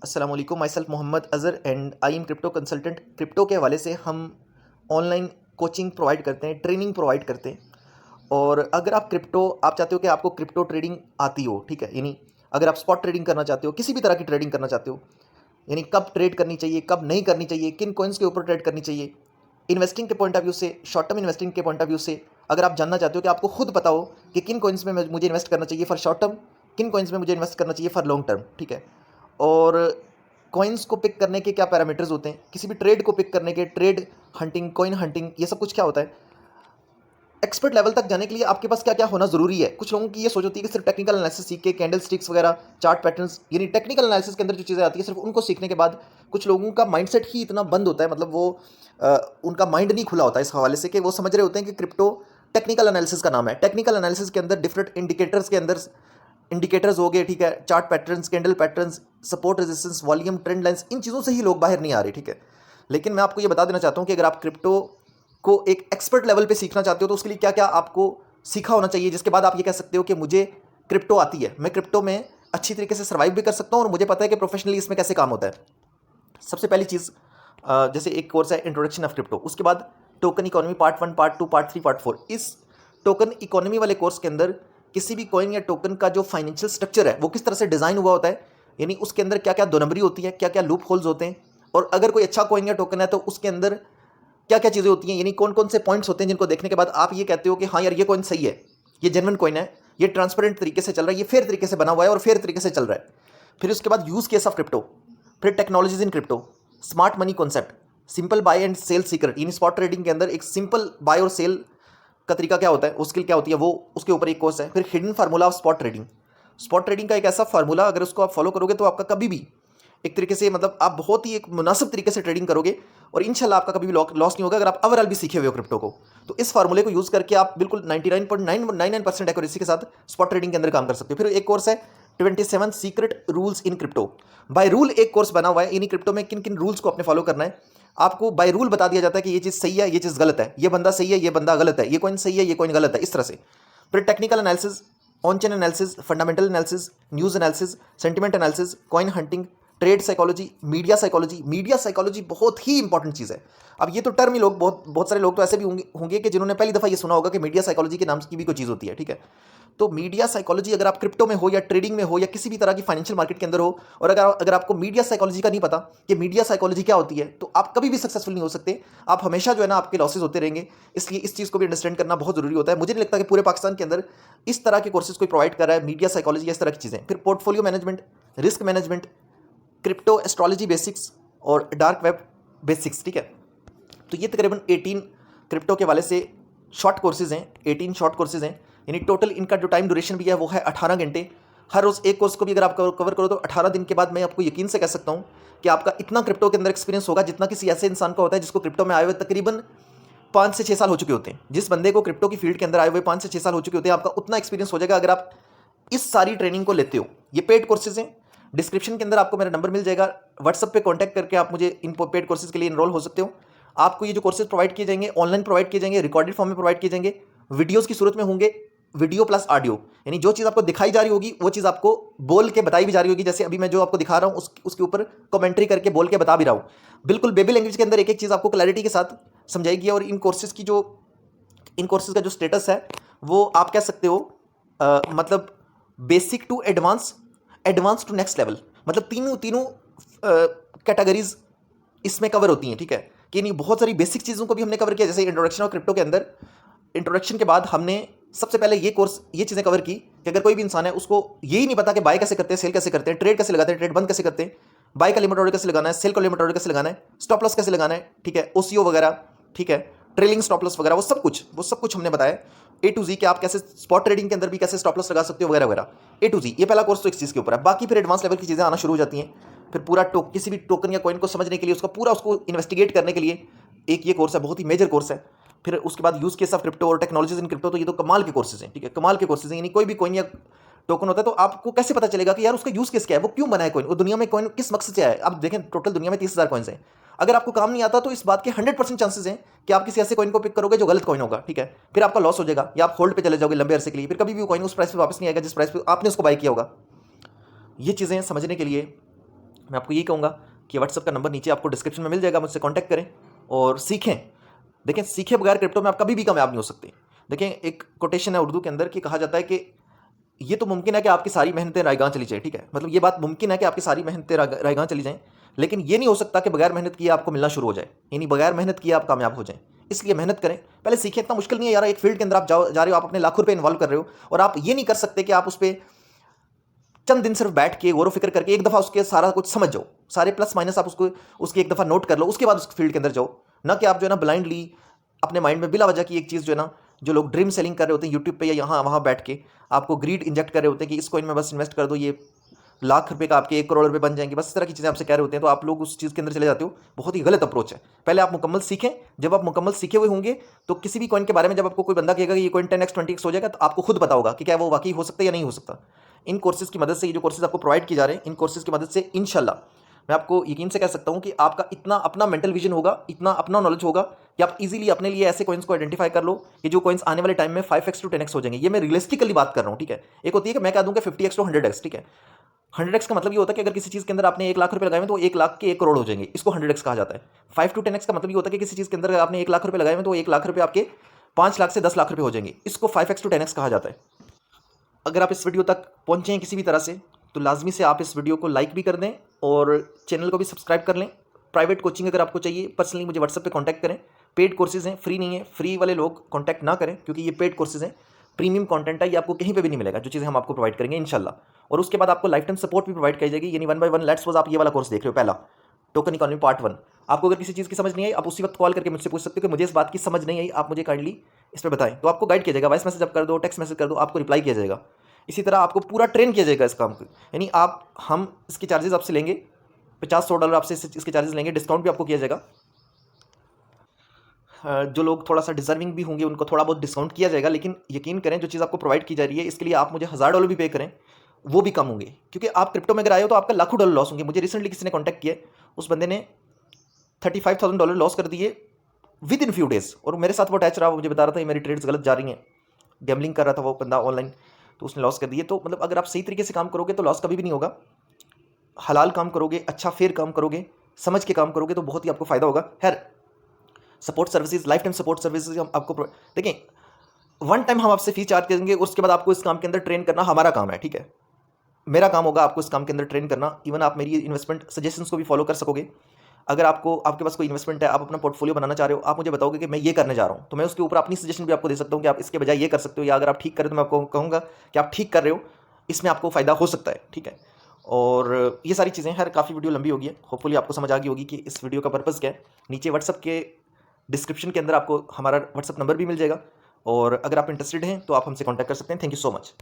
अस्सलाम वालेकुम, myself Mohammad Azhar and I am crypto consultant. Crypto के हवाले से हम ऑनलाइन कोचिंग प्रोवाइड करते हैं, ट्रेनिंग प्रोवाइड करते हैं। और अगर आप चाहते हो कि आपको क्रिप्टो ट्रेडिंग आती हो, ठीक है, यानी अगर आप स्पॉट ट्रेडिंग करना चाहते हो, किसी भी तरह की ट्रेडिंग करना चाहते हो, यानी कब ट्रेड करनी चाहिए, कब नहीं करनी चाहिए, किन कॉइन्स के ऊपर ट्रेड करनी चाहिए, इन्वेस्टिंग के पॉइंट ऑफ व्यू से, शॉर्ट टर्म इन्वेस्टिंग के पॉइंट ऑफ व्यू से, अगर आप जानना चाहते हो कि आपको खुद पता हो कि किन कॉइन्स में मुझे इन्वेस्ट करना चाहिए फॉर शॉर्ट टर्म, किन कॉइन्स में मुझे इन्वेस्ट करना चाहिए फॉर लॉन्ग टर्म, ठीक है। और कॉइन्स को पिक करने के क्या पैरामीटर्स होते हैं, किसी भी ट्रेड को पिक करने के, ट्रेड हंटिंग, कॉइन हंटिंग, ये सब कुछ क्या होता है, एक्सपर्ट लेवल तक जाने के लिए आपके पास क्या क्या होना जरूरी है। कुछ लोगों की ये सोच होती है कि सिर्फ टेक्निकल एनालिसिस सीख के, कैंडल स्टिक्स वगैरह, चार्ट पैटर्न्स, यानी टेक्निकल एनालिसिस के अंदर जो चीज़ें आती है सिर्फ उनको सीखने के बाद कुछ लोगों का माइंडसेट ही इतना बंद होता है, मतलब वो उनका माइंड नहीं खुला होता इस हवाले से कि वो समझ रहे होते हैं कि क्रिप्टो टेक्निकल एनालिसिस का नाम है। टेक्निकल एनालिसिस के अंदर डिफरेंट इंडिकेटर्स के अंदर इंडिकेटर्स हो गए, ठीक है, chart patterns, candle patterns, support resistance, volume, trend lines, इन चीज़ों से ही लोग बाहर नहीं आ रहे, ठीक है। लेकिन मैं आपको ये बता देना चाहता हूँ कि अगर आप क्रिप्टो को एक एक्सपर्ट लेवल पे सीखना चाहते हो तो उसके लिए क्या क्या आपको सीखा होना चाहिए, जिसके बाद आप ये कह सकते हो कि मुझे क्रिप्टो आती है, मैं क्रिप्टो में अच्छी तरीके से सर्वाइव भी कर सकता हूँ और मुझे पता है कि प्रोफेशनली इसमें कैसे काम होता है। सबसे पहली चीज़, जैसे एक कोर्स है इंट्रोडक्शन ऑफ क्रिप्टो, उसके बाद token economy part 1, part 2, part 3, part 4। इस टोकन इकोनॉमी वाले कोर्स के अंदर किसी भी कॉइन या टोकन का जो फाइनेंशियल स्ट्रक्चर है वो किस तरह से डिज़ाइन हुआ होता है, यानी उसके अंदर क्या क्या दो नंबरी होती है, क्या क्या लूप होल्स होते हैं, और अगर कोई अच्छा कॉइन या टोकन है तो उसके अंदर क्या क्या चीज़ें होती हैं, यानी कौन कौन से पॉइंट्स होते हैं जिनको देखने के बाद आप ये कहते हो कि हाँ यार ये कॉइन सही है, ये जेन्युइन कॉइन है, ये ट्रांसपेरेंट तरीके से चल रहा है, ये फेयर तरीके से बना हुआ है और फेयर तरीके से चल रहा है। फिर उसके बाद यूज़ केस ऑफ क्रिप्टो, फिर technologies in crypto, smart money concept, simple buy and sell secret, यानी स्पॉट ट्रेडिंग के अंदर एक सिंपल बाय और सेल का तरीका क्या होता है, उसकी क्या होती है, वो उसके ऊपर एक कोर्स है। फिर hidden formula of spot trading, spot trading का एक ऐसा फार्मूला अगर उसको आप फॉलो करोगे तो आपका कभी भी एक तरीके से, मतलब आप बहुत ही एक मुनासिब तरीके से ट्रेडिंग करोगे और इंशाल्लाह आपका कभी भी लॉस नहीं होगा अगर आप ओवरऑल भी सीखे हुए हो क्रिप्टो को। तो इस फार्मूले को यूज़ करके आप बिल्कुल 99.999% एक्यूरेसी के साथ स्पॉट ट्रेडिंग के अंदर काम कर सकते हो। फिर एक कोर्स है 27 secret rules in crypto, by rule एक कोर्स बना हुआ है, यानी क्रिप्टो में किन किन रूल्स को अपने फॉलो करना है। आपको बाय रूल बता दिया जाता है कि ये चीज़ सही है, ये चीज़ गलत है, ये बंदा सही है, ये बंदा गलत है, ये कॉइन सही है, ये कॉइन गलत है, इस तरह से। फिर technical analysis, on chain analysis, fundamental analysis, news analysis, sentiment analysis, coin hunting, trade psychology, media psychology. Media psychology बहुत ही इंपॉर्टेंट चीज़ है। अब ये तो टर्म ही लोग बहुत बहुत सारे लोग तो ऐसे भी होंगे कि जिन्होंने पहली दफ़ा ये सुना होगा कि मीडिया साइकोलॉजी के नाम की भी कोई चीज़ होती है, ठीक है। तो मीडिया साइकोलॉजी अगर आप क्रिप्टो में हो या ट्रेडिंग में हो या किसी भी तरह की फाइनेंशियल मार्केट के अंदर हो, और अगर अगर आपको मीडिया साइकोलॉजी का नहीं पता कि मीडिया साइकोलॉजी क्या होती है, तो आप कभी भी सक्सेसफुल नहीं हो सकते। आप हमेशा जो है ना आपके लॉसेज होते रहेंगे। इसलिए इस चीज़ को भी अंडरस्टैंड करना बहुत जरूरी होता है। मुझे नहीं लगता कि पूरे पाकिस्तान के अंदर इस तरह के कोर्सेज कोई प्रोवाइड कर रहा है, मीडिया साइकोलॉजी, इस तरह की चीज़ें। फिर portfolio management, risk management, crypto astrology basics और डार्क वेब बेसिक्स, ठीक है। तो ये तकरीबन 18 क्रिप्टो के वाले से शॉर्ट कोर्सेज हैं, 18 शॉर्ट कोर्सेज हैं, यानी टोटल इनका जो टाइम ड्यूरेशन भी है वो है 18 घंटे। हर रोज़ एक कोर्स को भी अगर आप कवर करो तो 18 दिन के बाद मैं आपको यकीन से कह सकता हूँ कि आपका इतना क्रिप्टो के अंदर एक्सपीरियंस होगा जितना किसी ऐसे इंसान का होता है जिसको क्रिप्टो में आए हुए तकरीबन 5 से 6 साल हो चुके होते हैं। जिस बंदे को क्रिप्टो की फील्ड के अंदर आए हुए 5 से 6 साल हो चुके होते हैं, आपका उतना एक्सपीरियंस हो जाएगा अगर आप इस सारी ट्रेनिंग को लेते हो। ये पेड कोर्सेज हैं, डिस्क्रिप्शन के अंदर आपको मेरा नंबर मिल जाएगा, व्हाट्सअप पे कांटेक्ट करके आप मुझे इन पेड कोर्सेज के लिए इनरोल हो सकते हो। आपको ये जो कोर्सेज प्रोवाइड किए जाएंगे ऑनलाइन प्रोवाइड किए जाएंगे, रिकॉर्डेड फॉर्म में प्रोवाइड किए जाएंगे, वीडियोस की सूरत में होंगे, वीडियो प्लस ऑडियो, यानी जो चीज़ आपको दिखाई जा रही होगी वो चीज़ आपको बोल के बताई भी जा रही होगी। जैसे अभी मैं जो आपको दिखा रहा हूँ उसके ऊपर कमेंट्री करके बोल के बता भी रहा हूँ। बिल्कुल बेबी लैंग्वेज के अंदर एक एक चीज़ आपको क्लैरिटी के साथ समझाएगी। और इन कोर्सेज का जो स्टेटस है वो आप कह सकते हो मतलब basic to advance, advance to next level, मतलब तीनों तीनों कैटेगरीज इसमें कवर होती हैं, ठीक है। कि नहीं, बहुत सारी बेसिक चीज़ों को भी हमने कवर किया। जैसे इंट्रोडक्शन ऑफ क्रिप्टो के अंदर, इंट्रोडक्शन के बाद हमने सबसे पहले ये चीज़ें कवर की कि अगर कोई भी इंसान है उसको यही नहीं पता कि बाय कैसे करते हैं, सेल कैसे करते हैं, ट्रेड कैसे लगाते हैं, ट्रेड बंद कैसे करते हैं, बाय का लिमिट ऑर्डर कैसे लगाना है, सेल का लिमिट ऑर्डर कैसे लगाना है, स्टॉप लॉस कैसे लगाना है, ठीक है, ओसीओ वगैरह, ठीक है, ट्रेलिंग स्टॉप लॉस वगैरह, वो सब कुछ हमने बताया ए टू जी कि आप कैसे स्पॉट ट्रेडिंग के अंदर भी कैसे स्टॉप लॉस लगा सकते हो वगैरह वगैरह, ए टू जी। ये पहला कोर्स तो इस चीज़ के ऊपर है। बाकी फिर एडवांस लेवल की चीज़ें आना शुरू हो जाती हैं। फिर पूरा किसी भी टोकन या कॉइन को समझने के लिए, उसको इन्वेस्टिगेट करने के लिए एक ये कोर्स है, बहुत ही मेजर कोर्स है। फिर उसके बाद यूज़ केस ऑफ क्रिप्टो और टेक्नोलॉजीज इन क्रिप्टो, तो ये तो कमाल के कोर्सेज हैं, ठीक है, कमाल के कोर्सेज हैं। यानी कोई भी कॉइन या टोकन होता है तो आपको कैसे पता चलेगा कि यार उसका यूज़ केस क्या है, वो क्यों बना है कॉइन, वो दुनिया में कॉइन किस मकसद से आया है। आप देखें टोटल दुनिया में 30,000 कॉइन्स हैं। अगर आपको काम नहीं आता तो इस बात के 100% चांसेस हैं कि आप किसी ऐसे कॉइन को पिक करोगे जो गलत कॉइन होगा, ठीक है। फिर आपका लॉस हो जाएगा या आप होल्ड पे चले जाओगे लंबे अरसे के लिए, फिर कभी भी वो कॉइन उस प्राइस पे वापस नहीं आएगा जिस प्राइस पे आपने उसको बाय किया होगा। ये चीज़ें समझने के लिए मैं आपको यही कहूँगा कि व्हाट्सअप का नंबर नीचे आपको डिस्क्रिप्शन में मिल जाएगा, मुझसे कॉन्टैक्ट करें और सीखें। देखें, सीखे बगैर क्रिप्टो में आप कभी भी कामयाब नहीं हो सकते। देखें, एक कोटेशन है उर्दू के अंदर कि कहा जाता है कि ये तो मुमकिन है कि आपकी सारी मेहनतें रायगां चली जाए, ठीक है, मतलब ये बात मुमकिन है कि आपकी सारी मेहनतें रायगां चली जाएं, लेकिन ये नहीं हो सकता कि बगैर मेहनत किए आपको मिलना शुरू हो जाए, यानी बगैर मेहनत किए आप कामयाब हो जाएं। इसलिए मेहनत करें, पहले सीखें। इतना मुश्किल नहीं है यार, एक फील्ड के अंदर आप जा रहे हो, आप अपने लाखों रुपए इन्वॉल्व कर रहे हो और आप ये नहीं कर सकते कि आप उस पर चंद दिन सिर्फ बैठ के गौर फिक्र करके एक दफ़ा उसके सारा कुछ समझ जाओ, सारे प्लस माइनस आप उसको उसकी एक दफ़ा नोट कर लो, उसके बाद उस फील्ड के अंदर जाओ। ना कि आप जो है ना ब्लाइंडली अपने माइंड में बिला वजह की एक चीज़ जो है ना, जो लोग ड्रीम सेलिंग कर रहे होते हैं यूट्यूब पे या यहाँ वहाँ बैठ के आपको ग्रीड इंजेक्ट कर रहे होते हैं कि इस कॉइन में बस इन्वेस्ट कर दो, ये लाख रुपए का आपके 1 करोड़ रुपए बन जाएंगे, बस इस तरह की चीज़ें आपसे कह रहे होते हैं, तो आप लोग उस चीज़ के अंदर चले जाते हो। बहुत ही गलत अप्रोच है। पहले आप मुकम्मल सीखें, जब आप मुकम्मल सीखे हुए होंगे तो किसी भी कॉइन के बारे में जब आपको कोई बंदा कहेगा कि ये कॉइन 10x 20x हो जाएगा, तो आपको खुद पता होगा कि क्या वो वाकई हो सकता है या नहीं हो सकता। इन कोर्सेज की मदद से, ये जो कोर्सेज आपको प्रोवाइड किए जा रहे हैं, इन कोर्सेज की मदद से इंशाल्लाह मैं आपको यकीन से कह सकता हूं कि आपका इतना अपना मेंटल विजन होगा, इतना अपना नॉलेज होगा कि आप इजीली अपने लिए ऐसे कॉइन्स को आइडेंटिफाई कर लो कि जो कॉइन्स आने वाले टाइम में 5x to 10x हो जाएंगे। ये मैं रियलिस्टिकली बात कर रहा हूं, ठीक है। एक होती है कि मैं कह दूंगा 50x to 100x, ठीक है। 100x का मतलब ये होता है कि अगर किसी चीज़ के अंदर आपने 1 लाख रुपए लगाए हैं तो 1 लाख के 1 करोड़ हो जाएंगे, इसको 100x कहा जाता है। 5 to 10x का मतलब ये होता है कि किसी चीज़ के अंदर आपने 1 लाख रुपए लगाए हैं तो 1 लाख रुपए आपके 5 लाख से 10 लाख रुपए हो जाएंगे, इसको 5x to 10x कहा जाता है। अगर आप इस वीडियो तक पहुंचे हैं किसी भी तरह से, तो लाजमी से आप इस वीडियो को लाइक भी कर दें और चैनल को भी सब्सक्राइब कर लें। प्राइवेट कोचिंग अगर आपको चाहिए, पर्सनली मुझे व्हाट्सएप पे कांटेक्ट करें। पेड कोर्सेज हैं, फ्री नहीं है, फ्री वाले लोग कांटेक्ट ना करें क्योंकि ये पेड कोर्सेज हैं, प्रीमियम कंटेंट है, ये आपको कहीं पे भी नहीं मिलेगा, जो चीज़ें हम आपको प्रोवाइड करेंगे इंशाल्लाह। और उसके बाद आपको लाइफ टाइम सपोर्ट भी प्रोवाइड की जाएगी, यानी 1 by 1 लेट्स सपोज आप ये वाला कोर्स देख रहे हो, पहला टोकन इकोनॉमी पार्ट 1। आपको अगर किसी चीज़ की समझ नहीं आई, आप उसी वक्त कॉल करके मुझसे पूछ सकते हो कि मुझे इस बात की समझ नहीं आई, आप मुझे काइंडली इस पर बताएं, तो आपको गाइड किया जाएगा। वॉइस मैसेज आप कर दो, टेक्स्ट मैसेज कर दो, आपको रिप्लाई किया जाएगा। इसी तरह आपको पूरा ट्रेन किया जाएगा इस काम को, यानी हम इसके चार्जेस आपसे लेंगे, $50-100 आपसे इसके चार्जेस लेंगे, डिस्काउंट भी आपको किया जाएगा। जो लोग थोड़ा सा डिजर्विंग भी होंगे उनको थोड़ा बहुत डिस्काउंट किया जाएगा, लेकिन यकीन करें जो चीज़ आपको प्रोवाइड की जा रही है इसके लिए आप मुझे $1000 भी पे करें, वो भी कम होंगे, क्योंकि आप क्रिप्टो में अगर आए हो तो आपका लाखों डॉलर लॉस होंगे। मुझे रिसेंटली किसी ने कॉन्टैक्ट किया, उस बंदे ने $35,000 लॉस कर दिए विद इन फ्यू डेज, और मेरे साथ वो अटैच रहा, वो मुझे बता रहा था मेरी ट्रेड्स गलत जा रही हैं, गैम्बलिंग कर रहा था वो बंदा ऑनलाइन, तो उसने लॉस कर दिए। तो मतलब अगर आप सही तरीके से काम करोगे तो लॉस कभी भी नहीं होगा। हलाल काम करोगे, अच्छा फेयर काम करोगे, समझ के काम करोगे तो बहुत ही आपको फ़ायदा होगा। खैर, support services, life time support services हम आपको देखें, वन टाइम हम आपसे फीस चार्ज करेंगे, उसके बाद आपको इस काम के अंदर ट्रेन करना हमारा काम है, ठीक है। मेरा काम होगा आपको इस काम के अंदर ट्रेन करना। इवन आप मेरी इन्वेस्टमेंट सजेशंस को भी फॉलो कर सकोगे। अगर आपके पास कोई इन्वेस्टमेंट है, आप अपना पोर्टफोलियो बनाना चाह रहे हो, आप मुझे बताओगे कि मैं ये करने जा रहा हूँ, तो मैं उसके ऊपर अपनी सजेशन भी आपको दे सकता हूँ कि आप इसके बजाय ये कर सकते हो, या अगर आप ठीक करें तो मैं आपको कहूँगा कि आप ठीक कर रहे हो, इसमें आपको फ़ायदा हो सकता है, ठीक है। और ये सारी चीज़ें, हर काफ़ी वीडियो लंबी होगी है, होपफुली आपको समझ आ गई होगी कि इस वीडियो का पर्पज़ क्या है। नीचे व्हाट्सअप के डिस्क्रिप्शन के अंदर आपको हमारा व्हाट्सअप नंबर भी मिल जाएगा, और अगर आप इंटरेस्टेड हैं तो आप हमसे कॉन्टैक्ट कर सकते हैं। Thank you so much.